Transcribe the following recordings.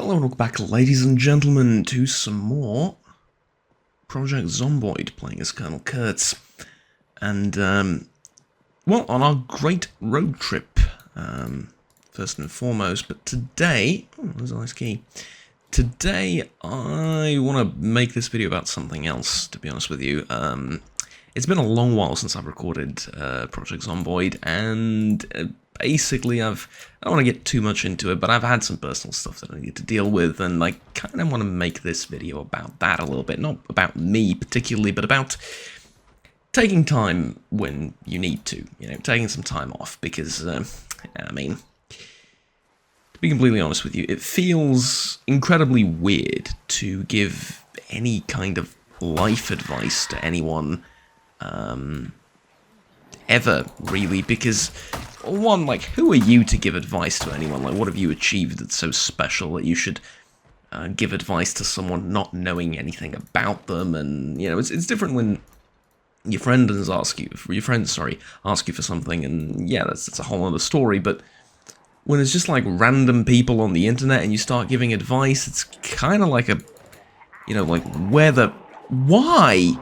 Hello and welcome back, ladies and gentlemen, to some more Project Zomboid, playing as Colonel Kurtz. And, well, on our great road trip, first and foremost, but today, there's a nice key. Today, I want to make this video about something else, to be honest with you. It's been a long while since I've recorded Project Zomboid, and basically I don't want to get too much into it, but I've had some personal stuff that I need to deal with, and I kind of want to make this video about that a little bit. Not about me particularly, but about taking time when you need to, taking some time off, because, I mean, to be completely honest with you, it feels incredibly weird to give any kind of life advice to anyone, ever, really, because, one, like, who are you to give advice to anyone? Like, what have you achieved that's so special that you should give advice to someone not knowing anything about them? And, it's different when your friends ask you for something, and yeah, that's a whole other story, but when it's just like random people on the internet and you start giving advice, it's kind of like a, like, why?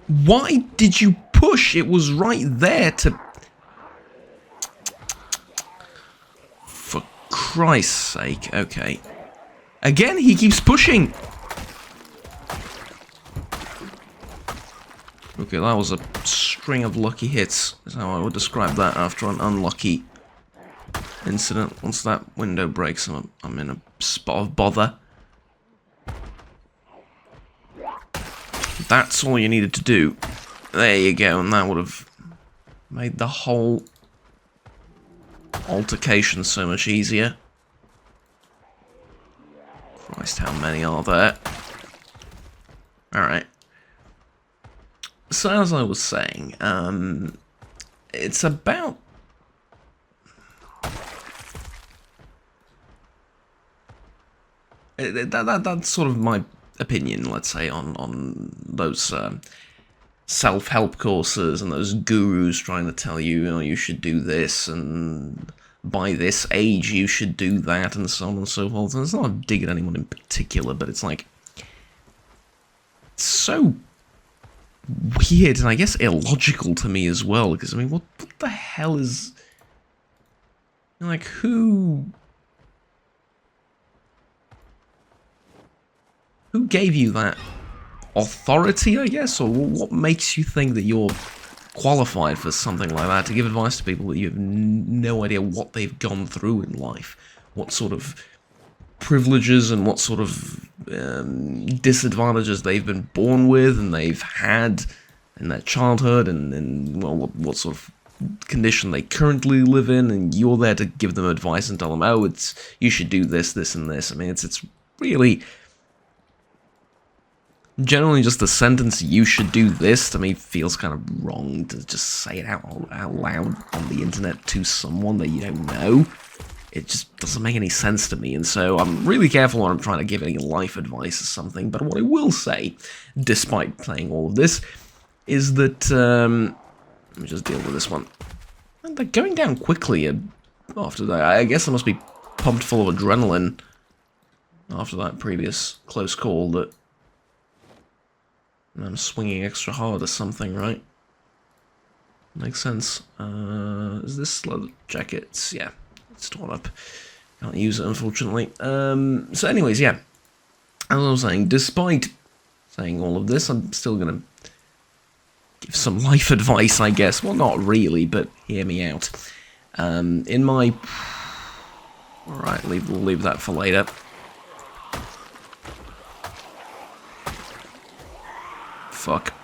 Why did you push? It was right there to... For Christ's sake, okay. Again, he keeps pushing! Okay, that was a string of lucky hits, is how I would describe that after an unlucky incident. Once that window breaks, I'm in a spot of bother. That's all you needed to do. There you go, and that would have made the whole altercation so much easier. Christ, how many are there? Alright. So, as I was saying, it's about... That's sort of my opinion, let's say, on those self-help courses and those gurus trying to tell you, you should do this, and by this age you should do that, and so on and so forth. And it's not a dig at anyone in particular, but it's like, it's so weird and I guess illogical to me as well, because I mean, what the hell is, like, who gave you that authority, I guess, or what makes you think that you're qualified for something like that, to give advice to people that you have no idea what they've gone through in life, what sort of privileges and what sort of disadvantages they've been born with and they've had in their childhood, and well, what sort of condition they currently live in, and you're there to give them advice and tell them, oh, you should do this, this, and this. I mean, it's really... Generally, just the sentence, you should do this, to me feels kind of wrong to just say it out loud on the internet to someone that you don't know. It just doesn't make any sense to me, and so I'm really careful when I'm trying to give any life advice or something, but what I will say, despite playing all of this, is that, let me just deal with this one. And they're going down quickly after that. I guess I must be pumped full of adrenaline after that previous close call that I'm swinging extra hard or something, right? Makes sense. Is this leather jackets? Yeah, it's torn up. Can't use it, unfortunately. So anyways, yeah. As I was saying, despite saying all of this, I'm still gonna give some life advice, I guess. Well, not really, but hear me out. In my... Alright, we'll leave that for later. Fuck.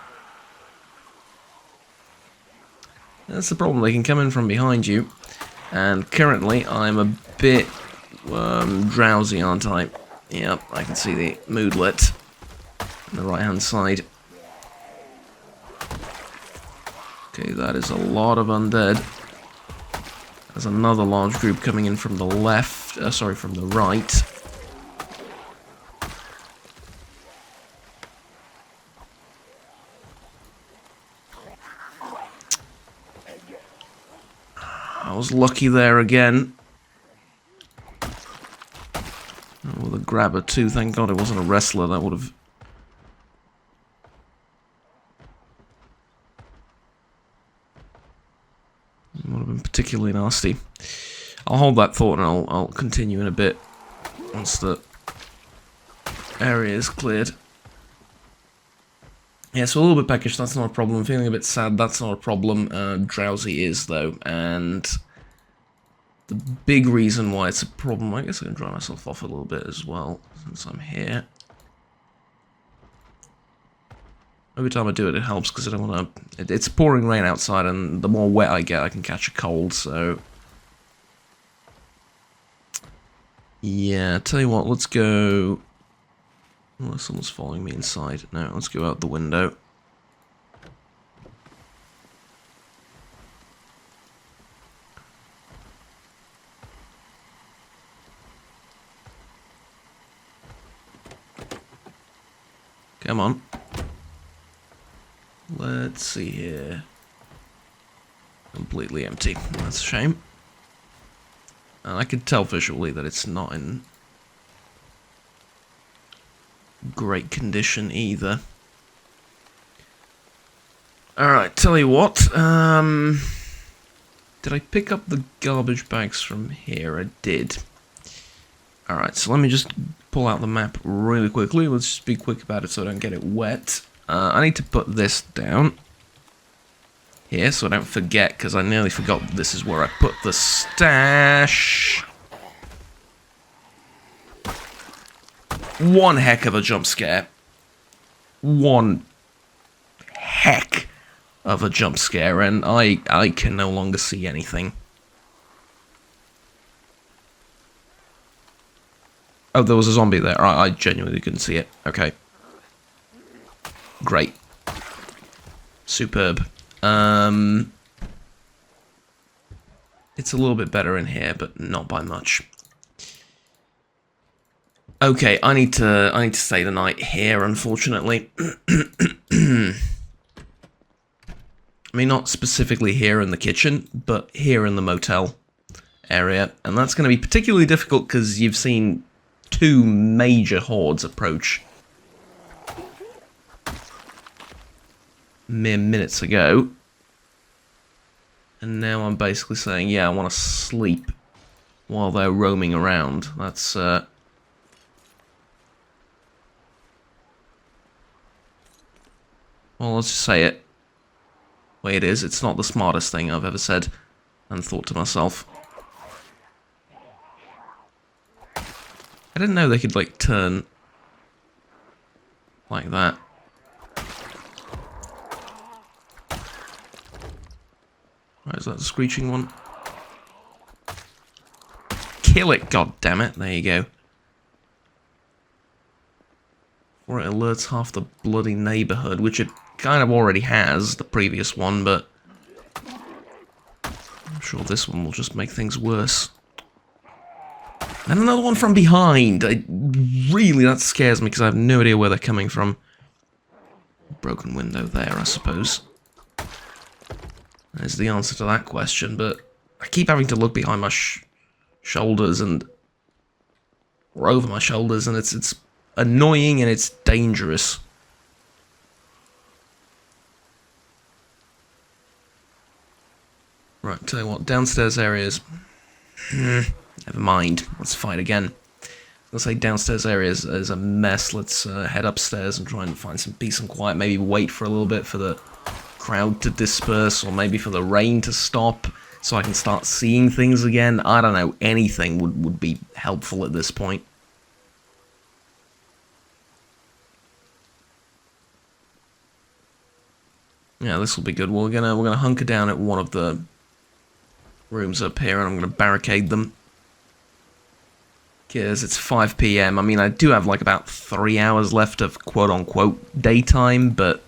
That's the problem, they can come in from behind you, and currently I'm a bit drowsy, aren't I? Yep, I can see the moodlet on the right hand side. Okay, that is a lot of undead. There's another large group coming in from the left, from the right. I was lucky there again. Oh, with a grabber too, thank God it wasn't a wrestler, that would have... Would have been particularly nasty. I'll hold that thought and I'll continue in a bit once the area is cleared. Yeah, so a little bit peckish, that's not a problem. Feeling a bit sad, that's not a problem. Drowsy is, though, and the big reason why it's a problem, I guess I can dry myself off a little bit as well, since I'm here. Every time I do it, it helps, because I don't want to... It's pouring rain outside, and the more wet I get, I can catch a cold, so... Yeah, tell you what, let's go... Unless someone's following me inside. No, let's go out the window. Come on. Let's see here. Completely empty. That's a shame. And I can tell visually that it's not in great condition either. Alright, tell you what, did I pick up the garbage bags from here? I did. Alright, so let me just pull out the map really quickly. Let's just be quick about it so I don't get it wet. I need to put this down here so I don't forget, because I nearly forgot this is where I put the stash. One heck of a jump scare. One heck of a jump scare, and I can no longer see anything. Oh, there was a zombie there. I genuinely couldn't see it. Okay. Great. Superb. It's a little bit better in here, but not by much. Okay, I need to stay the night here, unfortunately. I mean, not specifically here in the kitchen, but here in the motel area. And that's going to be particularly difficult because you've seen two major hordes approach mere minutes ago. And now I'm basically saying, yeah, I want to sleep while they're roaming around. That's, well, let's just say it the way it is. It's not the smartest thing I've ever said and thought to myself. I didn't know they could, like, turn like that. Right, is that the screeching one? Kill it, goddammit. There you go. Or it alerts half the bloody neighborhood, which it kind of already has, the previous one, but I'm sure this one will just make things worse. And another one from behind! Really, that scares me, because I have no idea where they're coming from. Broken window there, I suppose. There's the answer to that question, but I keep having to look behind my shoulders and... or over my shoulders, and it's annoying and it's dangerous. Right, tell you what, downstairs areas... never mind, let's fight again. Let's say downstairs areas is a mess. Let's head upstairs and try and find some peace and quiet. Maybe wait for a little bit for the crowd to disperse, or maybe for the rain to stop so I can start seeing things again. I don't know, anything would be helpful at this point. Yeah, this will be good. We're gonna hunker down at one of the rooms up here, and I'm gonna barricade them. Because it's 5 PM. I mean, I do have like about 3 hours left of quote-unquote daytime, but...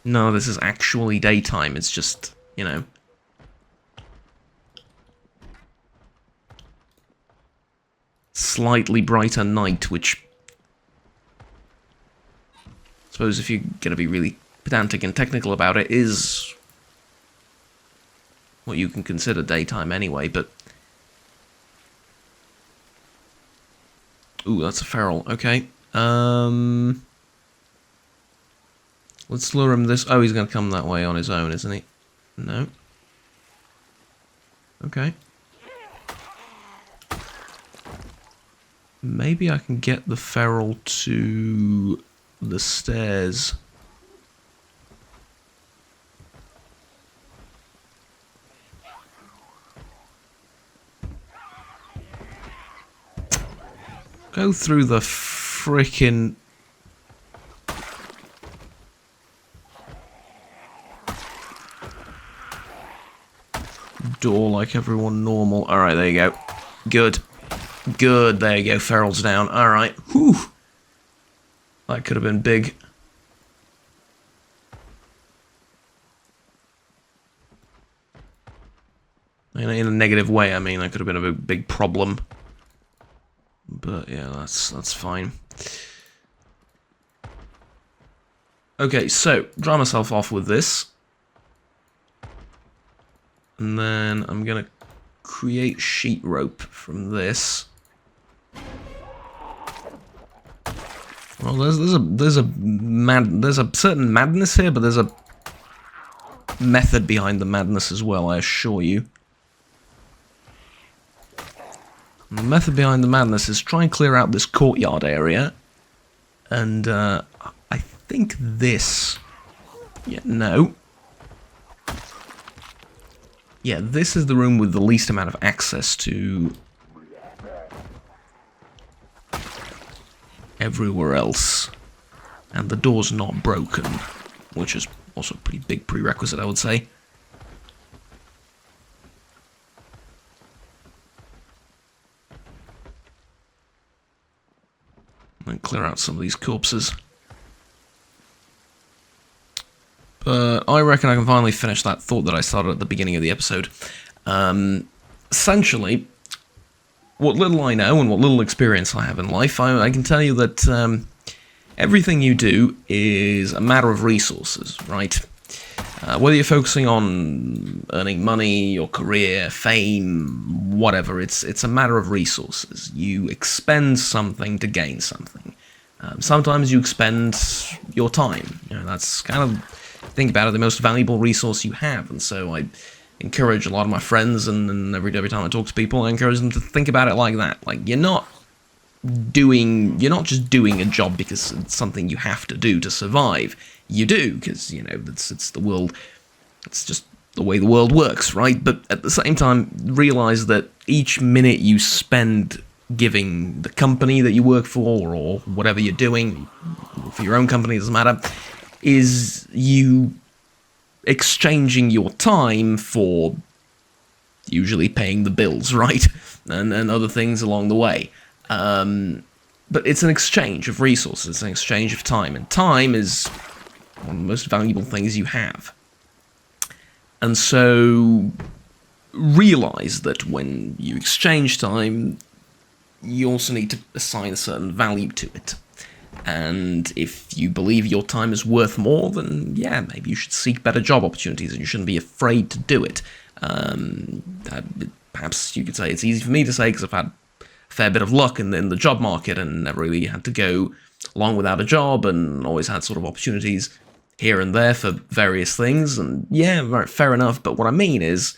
no, this is actually daytime. It's just, you know... slightly brighter night, which... I suppose if you're going to be really pedantic and technical about it, is what you can consider daytime anyway, but... Ooh, that's a feral. Okay. Let's lure him this... Oh, he's going to come that way on his own, isn't he? No. Okay. Maybe I can get the feral to the stairs. Go through the frickin' door like everyone normal. Alright, there you go. Good. Good, there you go. Feral's down. Alright. Whew. That could have been big. In a negative way, I mean. That could have been a big problem. But yeah, that's fine. Okay, so dry myself off with this, and then I'm gonna create sheet rope from this. Well, there's a certain madness here, but there's a method behind the madness as well, I assure you. And the method behind the madness is try and clear out this courtyard area, and I think this... Yeah, no. Yeah, this is the room with the least amount of access to everywhere else. And the door's not broken, which is also a pretty big prerequisite, I would say. And clear out some of these corpses. But I reckon I can finally finish that thought that I started at the beginning of the episode. Essentially, what little I know and what little experience I have in life, I can tell you that everything you do is a matter of resources, right? Whether you're focusing on earning money, your career, fame, whatever, it's a matter of resources. You expend something to gain something. Sometimes you expend your time. You know, that's kind of, think about it, the most valuable resource you have. And so I encourage a lot of my friends, and every time I talk to people, I encourage them to think about it like that. Like, you're not just doing a job because it's something you have to do to survive. You do, because, you know, it's the world, it's just the way the world works, right? But at the same time, realize that each minute you spend giving the company that you work for, or whatever you're doing, for your own company, doesn't matter, is you exchanging your time for usually paying the bills, right? And other things along the way. But it's an exchange of resources, it's an exchange of time, and time is one of the most valuable things you have. And so realize that when you exchange time, you also need to assign a certain value to it. And if you believe your time is worth more, then yeah, maybe you should seek better job opportunities, and you shouldn't be afraid to do it. Perhaps you could say it's easy for me to say because I've had a fair bit of luck in the job market and never really had to go long without a job, and always had sort of opportunities here and there for various things. And yeah, right, fair enough, but what I mean is,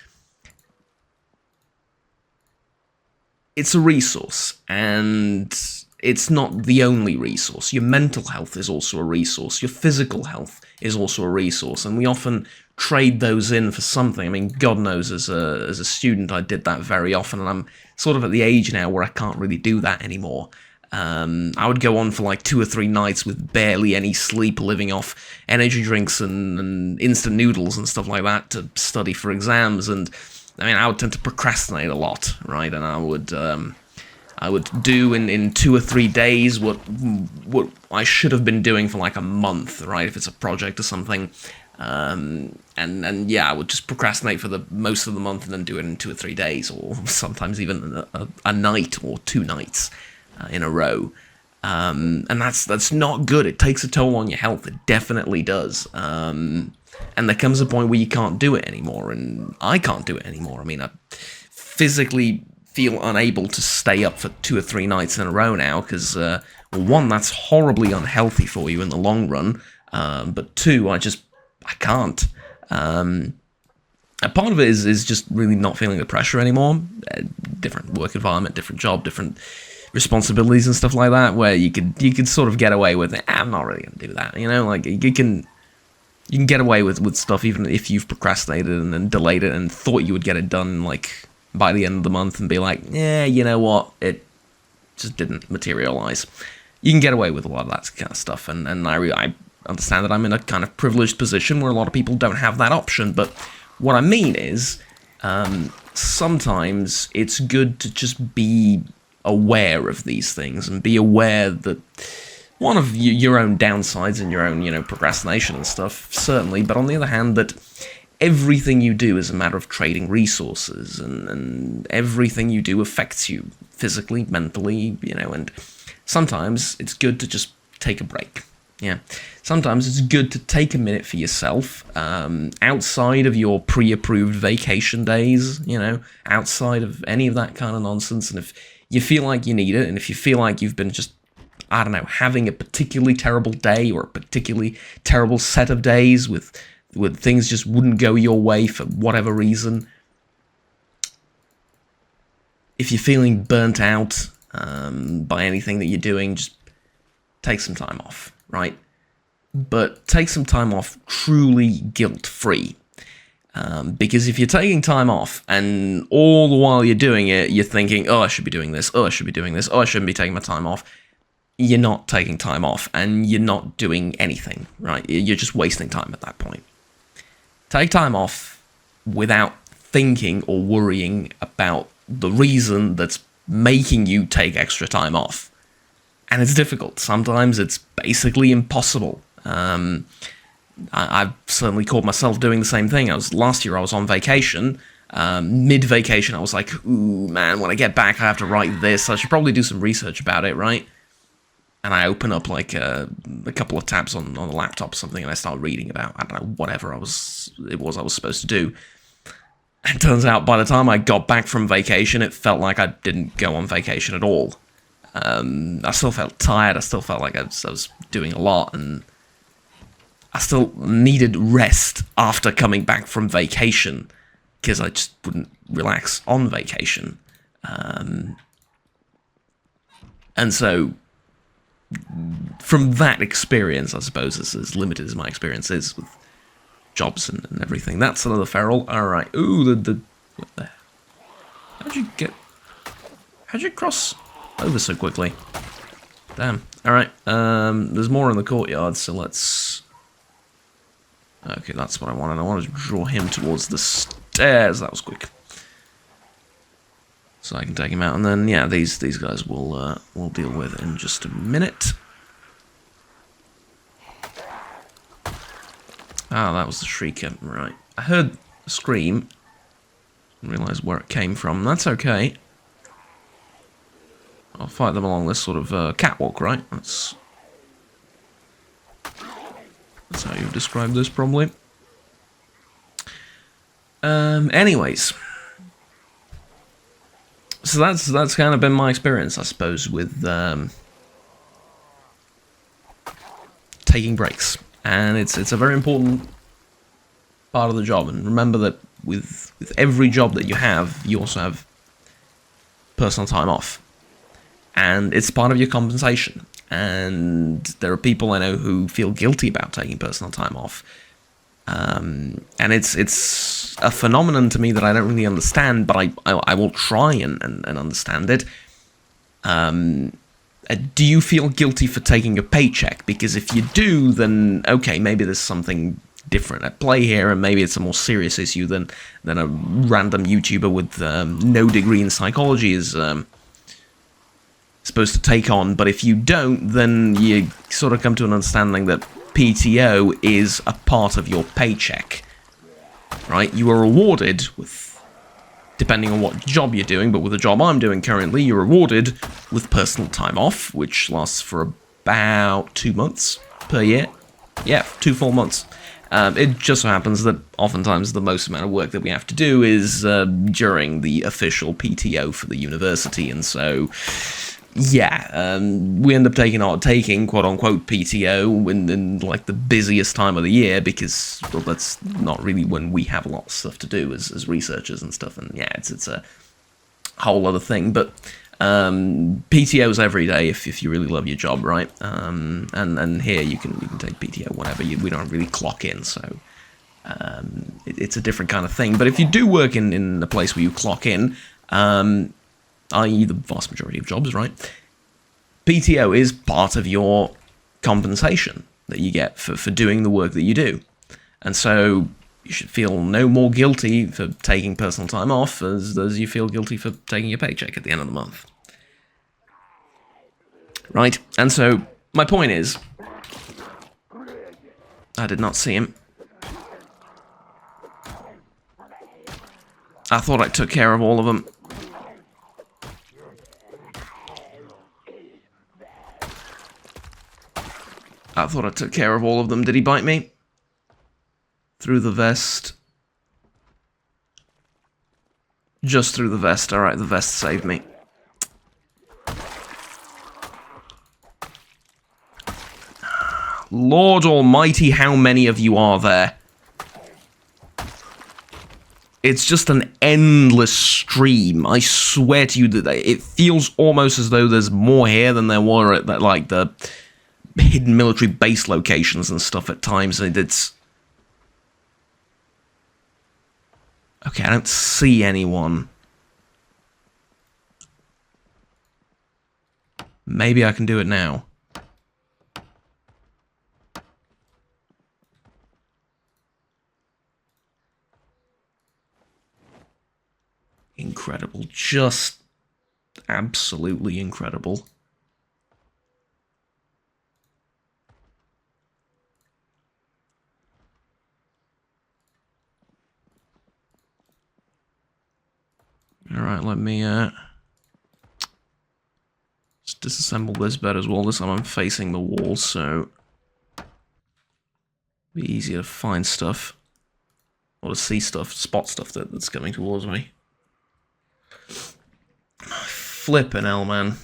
it's a resource, and it's not the only resource. Your mental health is also a resource. Your physical health is also a resource, and we often trade those in for something. I mean, God knows, as a student, I did that very often, and I'm sort of at the age now where I can't really do that anymore. I would go on for like 2 or 3 nights with barely any sleep, living off energy drinks and instant noodles and stuff like that to study for exams, and I mean, I would tend to procrastinate a lot, right? And I would do in 2 or 3 days what I should have been doing for like a month, right? If it's a project or something, and yeah, I would just procrastinate for the most of the month and then do it in 2 or 3 days, or sometimes even a night or 2 nights in a row. And that's not good. It takes a toll on your health. It definitely does. and there comes a point where you can't do it anymore, and I can't do it anymore. I mean, I physically feel unable to stay up for 2 or 3 nights in a row now, because, well, one, that's horribly unhealthy for you in the long run, but two, I can't. A part of it is just really not feeling the pressure anymore. Different work environment, different job, different responsibilities and stuff like that, where you could sort of get away with it. I'm not really gonna do that, you know. Like you can get away with stuff even if you've procrastinated and delayed it and thought you would get it done like by the end of the month and be like, yeah, you know what, it just didn't materialize. You can get away with a lot of that kind of stuff, and I understand that I'm in a kind of privileged position where a lot of people don't have that option, but what I mean is, sometimes it's good to just be aware of these things and be aware that one of your own downsides and your own, you know, procrastination and stuff, certainly, but on the other hand, that everything you do is a matter of trading resources, and everything you do affects you physically, mentally, you know, and sometimes it's good to just take a break. Yeah, sometimes it's good to take a minute for yourself, outside of your pre-approved vacation days, you know, outside of any of that kind of nonsense, and if you feel like you need it, and if you feel like you've been just, I don't know, having a particularly terrible day, or a particularly terrible set of days with things just wouldn't go your way for whatever reason, if you're feeling burnt out by anything that you're doing, just take some time off. Right? But take some time off truly guilt-free. Because if you're taking time off, and all the while you're doing it, you're thinking, oh, I should be doing this, oh, I should be doing this, oh, I shouldn't be taking my time off, you're not taking time off, and you're not doing anything, right? You're just wasting time at that point. Take time off without thinking or worrying about the reason that's making you take extra time off. And it's difficult. Sometimes it's basically impossible. I've certainly caught myself doing the same thing. Last year I was on vacation. Mid-vacation I was like, ooh, man, when I get back I have to write this. I should probably do some research about it, right? And I open up like a couple of tabs on the laptop or something, and I start reading about, I don't know, whatever I was supposed to do. And it turns out by the time I got back from vacation, it felt like I didn't go on vacation at all. I still felt tired, I still felt like I was doing a lot, and I still needed rest after coming back from vacation, because I just wouldn't relax on vacation. And so, from that experience, I suppose, as limited as my experience is with jobs and everything, that's another feral. Alright, ooh, what the... How'd you cross over so quickly? Damn. Alright, there's more in the courtyard, so let's... Okay, that's what I wanted. I wanted to draw him towards the stairs. That was quick. So I can take him out, and then, yeah, these guys we'll deal with in just a minute. Ah, that was the shrieker. Right. I heard a scream. Didn't realise where it came from. That's okay. I'll fight them along this sort of catwalk, right? That's how you've described this, probably. Anyways. So that's kind of been my experience, I suppose, with taking breaks. And it's a very important part of the job. And remember that with every job that you have, you also have personal time off. And it's part of your compensation. And there are people I know who feel guilty about taking personal time off. And it's a phenomenon to me that I don't really understand, but I will try and understand it. Do you feel guilty for taking a paycheck? Because if you do, then okay, maybe there's something different at play here, and maybe it's a more serious issue than a random YouTuber with no degree in psychology is supposed to take on. But if you don't, then you sort of come to an understanding that PTO is a part of your paycheck, right? You are rewarded with, depending on what job you're doing, but with the job I'm doing currently, you're rewarded with personal time off, which lasts for about 2 months per year. Yeah, 2 full months. It just so happens that oftentimes the most amount of work that we have to do is during the official PTO for the university, and so yeah, we end up taking quote-unquote PTO in like the busiest time of the year, because, well, that's not really when we have a lot of stuff to do as researchers and stuff, and yeah, it's a whole other thing, but PTO's every day if you really love your job, right? And here you can take PTO whenever. We don't really clock in, so it's a different kind of thing. But if you do work in a place where you clock in, i.e. the vast majority of jobs, right? PTO is part of your compensation that you get for doing the work that you do. And so you should feel no more guilty for taking personal time off as you feel guilty for taking your paycheck at the end of the month. Right? And so my point is, I did not see him. I thought I took care of all of them. I thought I took care of all of them. Did he bite me? Through the vest. Just through the vest. Alright, the vest saved me. Lord Almighty, how many of you are there? It's just an endless stream. I swear to you that it feels almost as though there's more here than there were at like the hidden military base locations and stuff at times. It's okay, I don't see anyone. Maybe I can do it now. Incredible. Just absolutely incredible. Alright, let me just disassemble this bed as well. This time I'm facing the wall, so it'll be easier to find stuff. Or to see stuff, spot stuff that's coming towards me. Flippin' hell, man.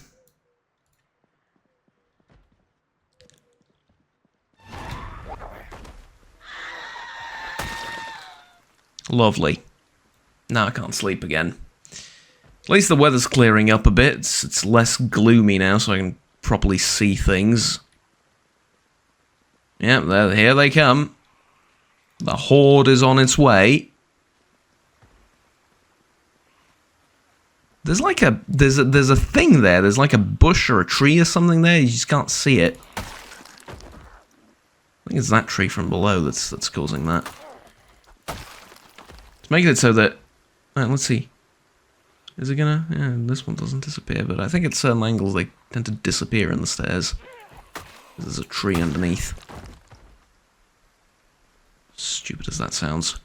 Lovely. Now I can't sleep again. At least the weather's clearing up a bit. It's less gloomy now, so I can properly see things. Yep, here they come. The horde is on its way. There's like there's a thing there. There's like a bush or a tree or something there. You just can't see it. I think it's that tree from below that's causing that. It's making it so that... Right, let's see. Is it gonna... Yeah, this one doesn't disappear, but I think at certain angles they tend to disappear in the stairs. There's a tree underneath. Stupid as that sounds.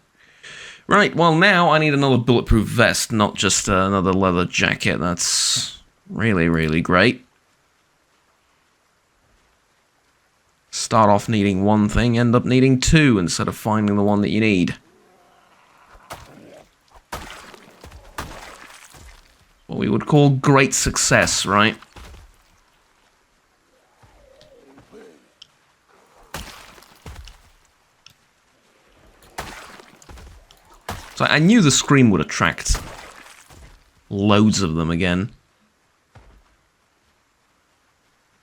Right, well now I need another bulletproof vest, not just another leather jacket. That's really, really great. Start off needing one thing, end up needing two instead of finding the one that you need. What we would call great success, right? So I knew the scream would attract loads of them again.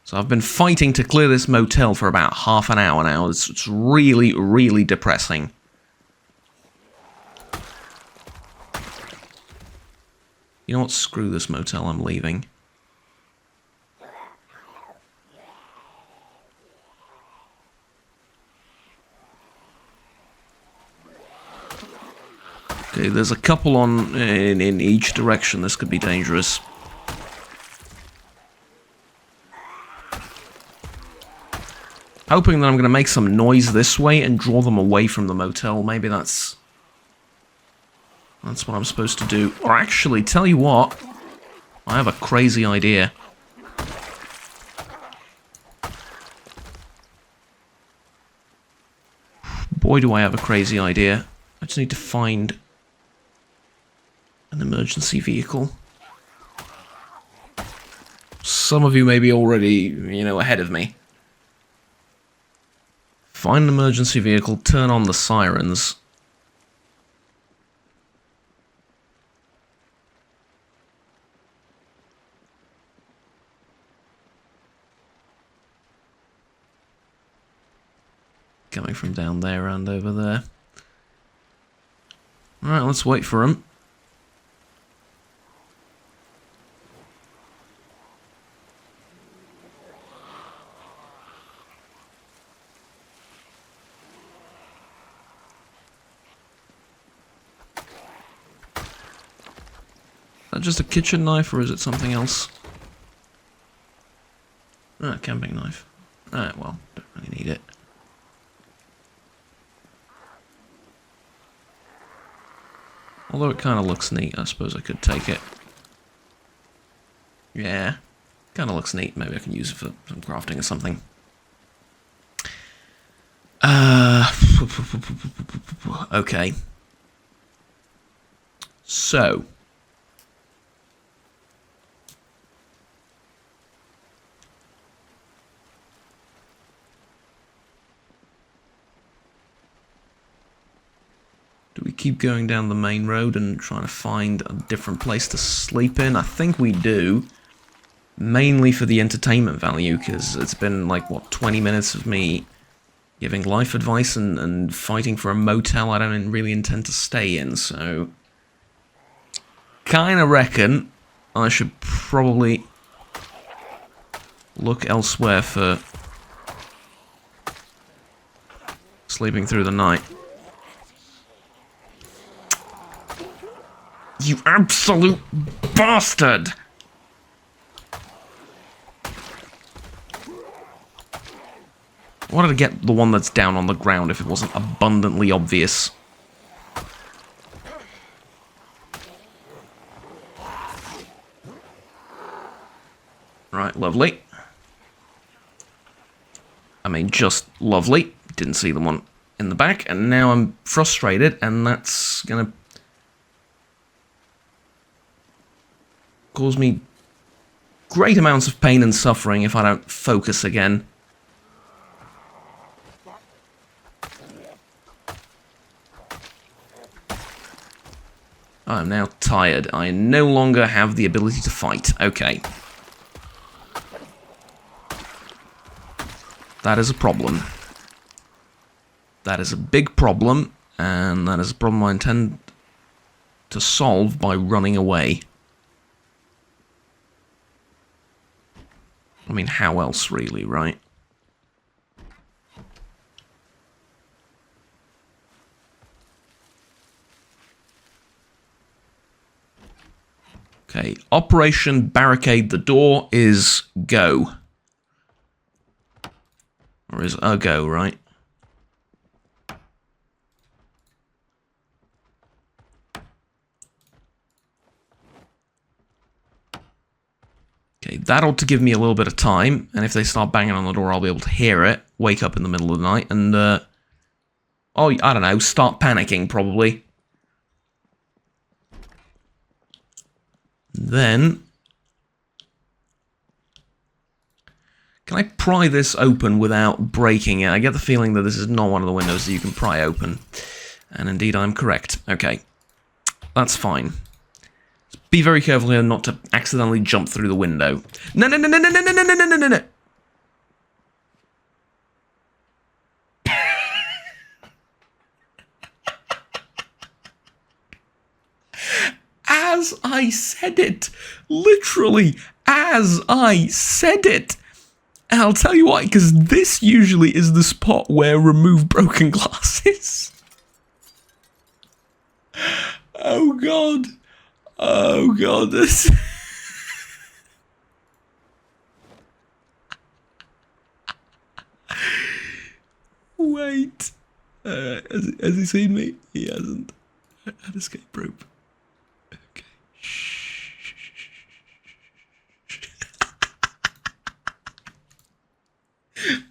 So I've been fighting to clear this motel for about half an hour now. It's really, really depressing. You know what? Screw this motel, I'm leaving. Okay, there's a couple in each direction. This could be dangerous. Hoping that I'm going to make some noise this way and draw them away from the motel. Maybe that's what I'm supposed to do. Or actually, tell you what, I have a crazy idea. boy, do I have a crazy idea. I just need to find an emergency vehicle. Some of you may be already, you know, ahead of me. Find an emergency vehicle, turn on the sirens. Coming from down there and over there. Alright, let's wait for him. Is that just a kitchen knife or is it something else? Ah, camping knife. Alright, well, don't really need it. Although it kind of looks neat, I suppose I could take it. Yeah, kind of looks neat. Maybe I can use it for some crafting or something. Okay. So. Do we keep going down the main road and trying to find a different place to sleep in? I think we do. Mainly for the entertainment value, because it's been like, what, 20 minutes of me giving life advice and fighting for a motel I don't really intend to stay in, so... Kinda reckon I should probably look elsewhere for sleeping through the night. You absolute bastard! I wanted to get the one that's down on the ground if it wasn't abundantly obvious. Right, lovely. I mean, just lovely. Didn't see the one in the back, and now I'm frustrated, and that's gonna cause me great amounts of pain and suffering if I don't focus again. I'm now tired. I no longer have the ability to fight. Okay. That is a problem. That is a big problem, and that is a problem I intend to solve by running away. I mean, how else, really, right? Okay, Operation Barricade the Door is go. Or is a go, right? Okay, that ought to give me a little bit of time, and if they start banging on the door, I'll be able to hear it, wake up in the middle of the night, and, oh, I don't know, start panicking, probably. Then, can I pry this open without breaking it? I get the feeling that this is not one of the windows that you can pry open. And indeed, I'm correct. Okay, that's fine. Be very careful here not to accidentally jump through the window. No, no, no, no, no, no, no, no, no, no, no, no. As I said it. Literally, as I said it. And I'll tell you why, because this usually is the spot where remove broken glass is. Oh god. Oh god, this... Wait. Has he seen me? He hasn't. An escape rope. Okay. Shh.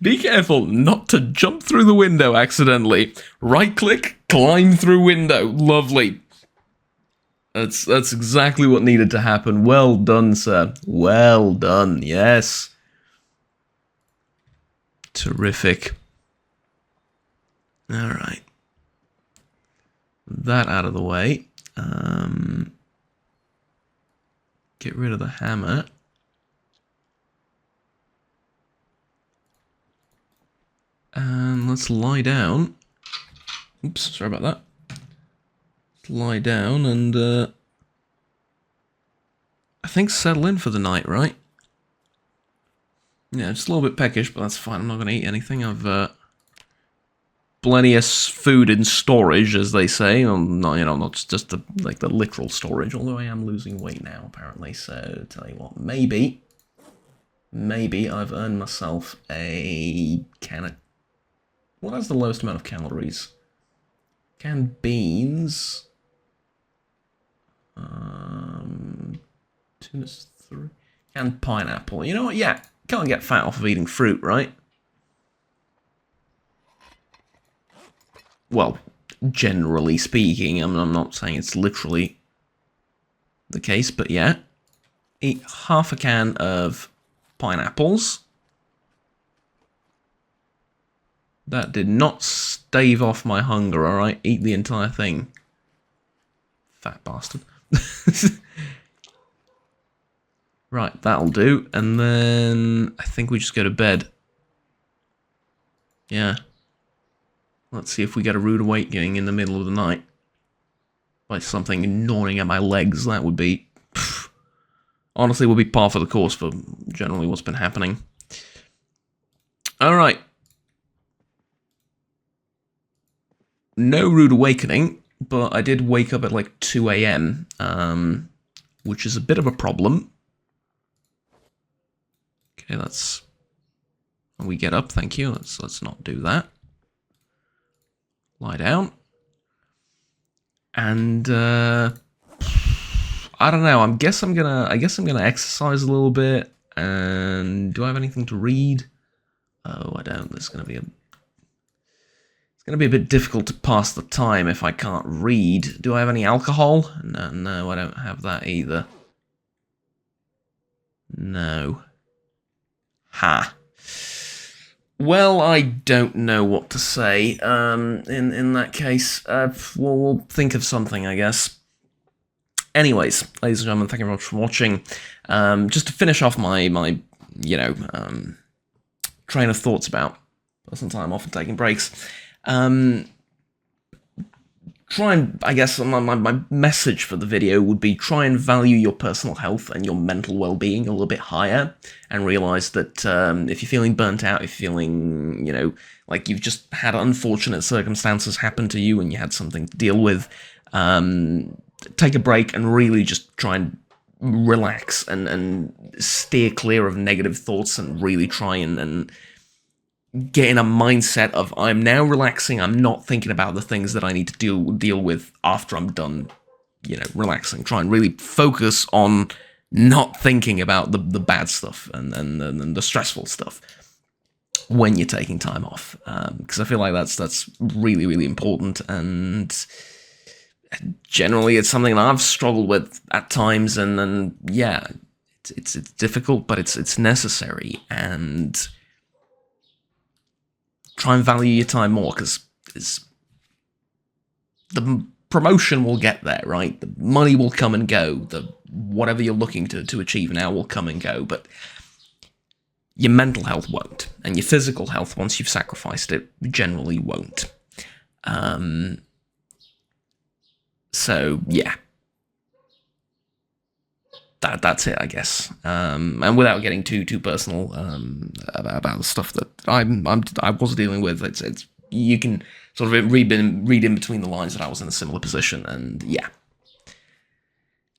Be careful not to jump through the window accidentally. Right-click, climb through window. Lovely. That's exactly what needed to happen. Well done, sir. Well done, yes. Terrific. Alright. That out of the way. Get rid of the hammer. And let's lie down. Oops, sorry about that. Let's lie down and, I think settle in for the night, right? Yeah, just a little bit peckish, but that's fine. I'm not going to eat anything. I've, plenty of food in storage, as they say. Not, you know, not just the literal storage, although I am losing weight now, apparently. So, tell you what, maybe I've earned myself a can of... What has the lowest amount of calories? Canned beans. 2 minutes 3. Canned pineapple. You know what? Yeah, can't get fat off of eating fruit, right? Well, generally speaking, I'm not saying it's literally the case, but yeah. Eat half a can of pineapples. That did not stave off my hunger, alright? Eat the entire thing. Fat bastard. Right, that'll do. And then I think we just go to bed. Yeah. Let's see if we get a rude awakening in the middle of the night. By something gnawing at my legs. That would be... honestly, would be par for the course for generally what's been happening. Alright. No rude awakening, but I did wake up at like 2 AM, which is a bit of a problem. Okay, let's... we get up, thank you. Let's not do that. Lie down. And I don't know. I guess I'm gonna exercise a little bit. And do I have anything to read? Oh, I don't. It's gonna be a bit difficult to pass the time if I can't read. Do I have any alcohol? No, I don't have that either. No. Ha. Well, I don't know what to say. In that case, we'll think of something, I guess. Anyways, ladies and gentlemen, thank you very much for watching. Just to finish off my train of thoughts about personal time off and taking breaks. Try and, I guess, my message for the video would be try and value your personal health and your mental well-being a little bit higher, and realize that if you're feeling burnt out, if you're feeling, like you've just had unfortunate circumstances happen to you and you had something to deal with, take a break and really just try and relax and steer clear of negative thoughts and really try and get in a mindset of, I'm now relaxing, I'm not thinking about the things that I need to deal with after I'm done, relaxing. Try and really focus on not thinking about the bad stuff and the stressful stuff when you're taking time off. Because I feel like that's really, really important, and generally it's something that I've struggled with at times, and yeah, it's difficult, but it's necessary, and try and value your time more, because the promotion will get there, right? The money will come and go. The whatever you're looking to achieve now will come and go, but your mental health won't, and your physical health, once you've sacrificed it, generally won't. So yeah, that's it, I guess. And without getting too personal about the stuff that I was dealing with, it's you can sort of read in between the lines that I was in a similar position, and yeah.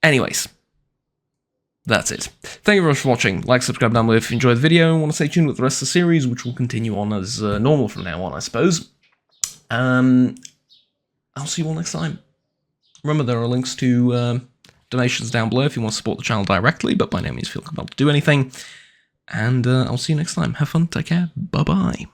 Anyways, that's it. Thank you very much for watching. Like, subscribe down below if you enjoyed the video and want to stay tuned with the rest of the series, which will continue on as normal from now on, I suppose. I'll see you all next time. Remember, there are links to donations down below if you want to support the channel directly, but by no means feel compelled to do anything. and I'll see you next time. Have fun, take care, bye-bye.